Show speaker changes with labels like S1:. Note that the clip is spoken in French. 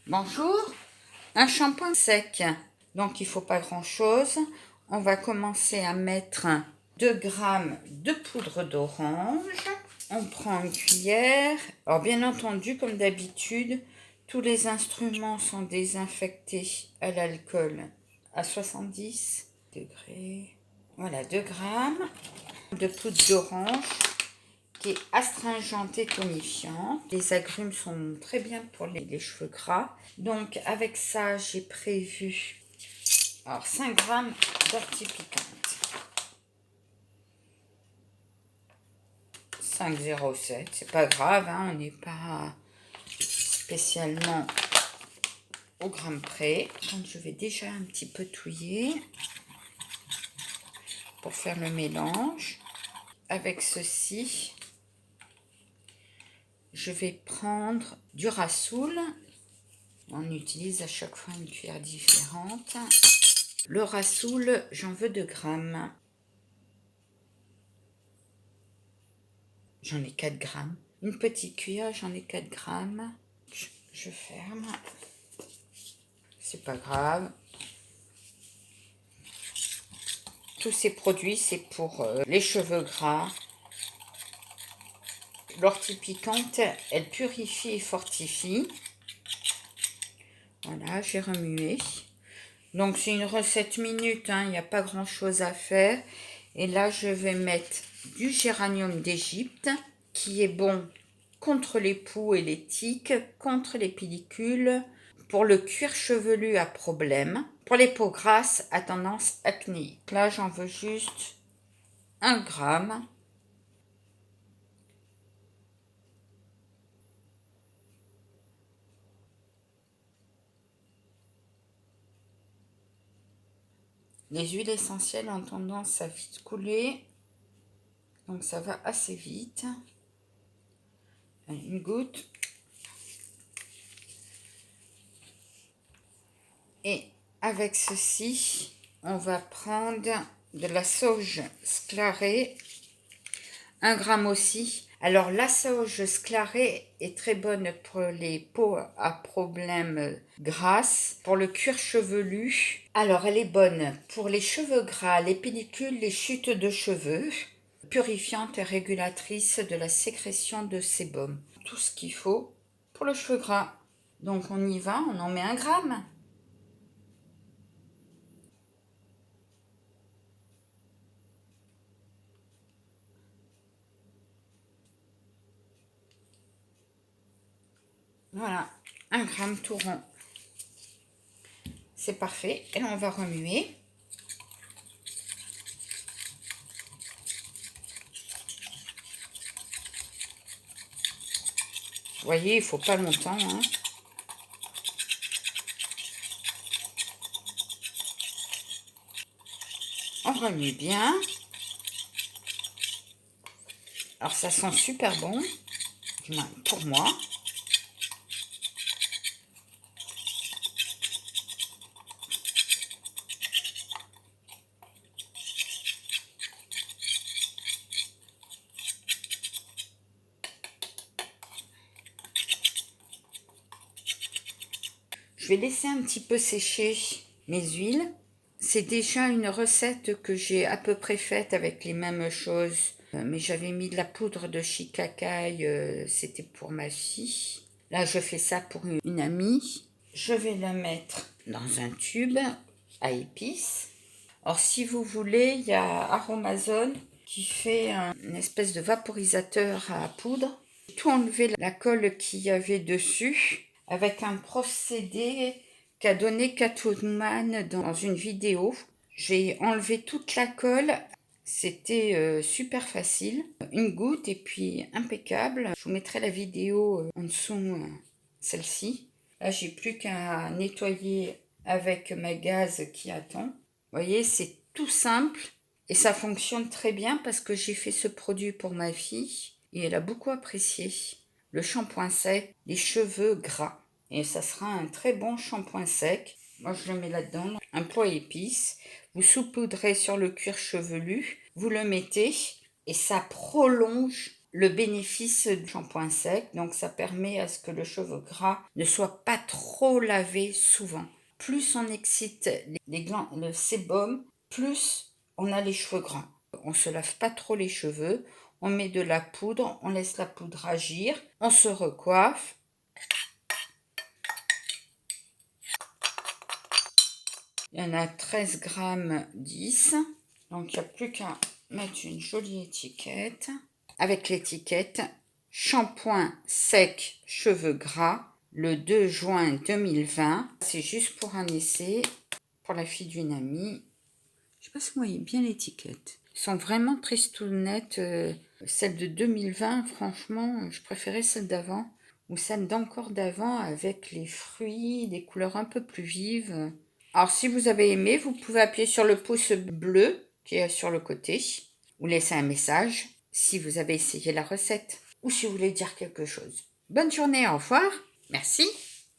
S1: Bonjour, un shampoing sec, donc il ne faut pas grand chose. On va commencer à mettre 2 grammes de poudre d'orange. On prend une cuillère. Alors bien entendu, comme d'habitude, tous les instruments sont désinfectés à l'alcool à 70 degrés. Voilà, 2 grammes de poudre d'orange qui est astringente et tonifiante. Les agrumes sont très bien pour les cheveux gras. Donc avec ça, j'ai prévu 5 grammes d'ortie piquante. 5,07, c'est pas grave, hein, on n'est pas spécialement au gramme près. Donc je vais déjà un petit peu touiller pour faire le mélange. Avec ceci, je vais prendre du rassoul. On utilise à chaque fois une cuillère différente. Le rassoul, j'en veux 2 grammes. J'en ai 4 grammes. Une petite cuillère, j'en ai 4 grammes. Je ferme. C'est pas grave. Tous ces produits, c'est pour les cheveux gras. L'ortie piquante, elle purifie et fortifie. Voilà, j'ai remué. Donc c'est une recette minute, hein, il n'y a pas grand chose à faire. Et là, je vais mettre du géranium d'Égypte, qui est bon contre les poux et les tiques, contre les pellicules, pour le cuir chevelu à problème, pour les peaux grasses à tendance acnéique. Là, j'en veux juste 1 gramme. Les huiles essentielles ont tendance à vite couler, donc ça va assez vite. Une goutte. Et avec ceci, on va prendre de la sauge sclarée, 1 gramme aussi. Alors la sauge sclarée est très bonne pour les peaux à problème grasses, pour le cuir chevelu. Alors elle est bonne pour les cheveux gras, les pellicules, les chutes de cheveux, purifiante et régulatrice de la sécrétion de sébum. Tout ce qu'il faut pour le cheveu gras. Donc on y va, on en met 1 gramme. Voilà, 1 gramme tout rond. C'est parfait. Et là, on va remuer. Vous voyez, il ne faut pas longtemps, hein. On remue bien. Alors, ça sent super bon, du moins pour moi. Je vais laisser un petit peu sécher mes huiles. C'est déjà une recette que j'ai à peu près faite avec les mêmes choses. Mais j'avais mis de la poudre de shikakai, c'était pour ma fille. Là, je fais ça pour une amie. Je vais la mettre dans un tube à épices. Alors, si vous voulez, il y a Aromazone qui fait une espèce de vaporisateur à poudre. J'ai tout enlevé la colle qu'il y avait dessus avec un procédé qu'a donné Catwoman dans une vidéo. J'ai enlevé toute la colle. C'était super facile. Une goutte et puis impeccable. Je vous mettrai la vidéo en dessous, celle-ci. Là, j'ai plus qu'à nettoyer avec ma gaze qui attend. Vous voyez, c'est tout simple et ça fonctionne très bien parce que j'ai fait ce produit pour ma fille et elle a beaucoup apprécié. Le shampoing sec, les cheveux gras. Et ça sera un très bon shampoing sec. Moi, je le mets là-dedans. Un pot à épices. Vous saupoudrez sur le cuir chevelu. Vous le mettez et ça prolonge le bénéfice du shampoing sec. Donc ça permet à ce que le cheveu gras ne soit pas trop lavé souvent. Plus on excite les glands, le sébum, plus on a les cheveux gras. On se lave pas trop les cheveux, on met de la poudre, on laisse la poudre agir, on se recoiffe. Il y en a 13 grammes 10. Donc il n'y a plus qu'à mettre une jolie étiquette. Avec l'étiquette shampoing sec cheveux gras le 2 juin 2020. C'est juste pour un essai pour la fille d'une amie. Je ne sais pas si vous voyez bien l'étiquette. Ils sont vraiment tristounettes. Celle de 2020, franchement, je préférais celle d'avant. Ou celle d'encore d'avant avec les fruits, des couleurs un peu plus vives. Alors, si vous avez aimé, vous pouvez appuyer sur le pouce bleu qui est sur le côté ou laisser un message si vous avez essayé la recette ou si vous voulez dire quelque chose. Bonne journée, au revoir. Merci.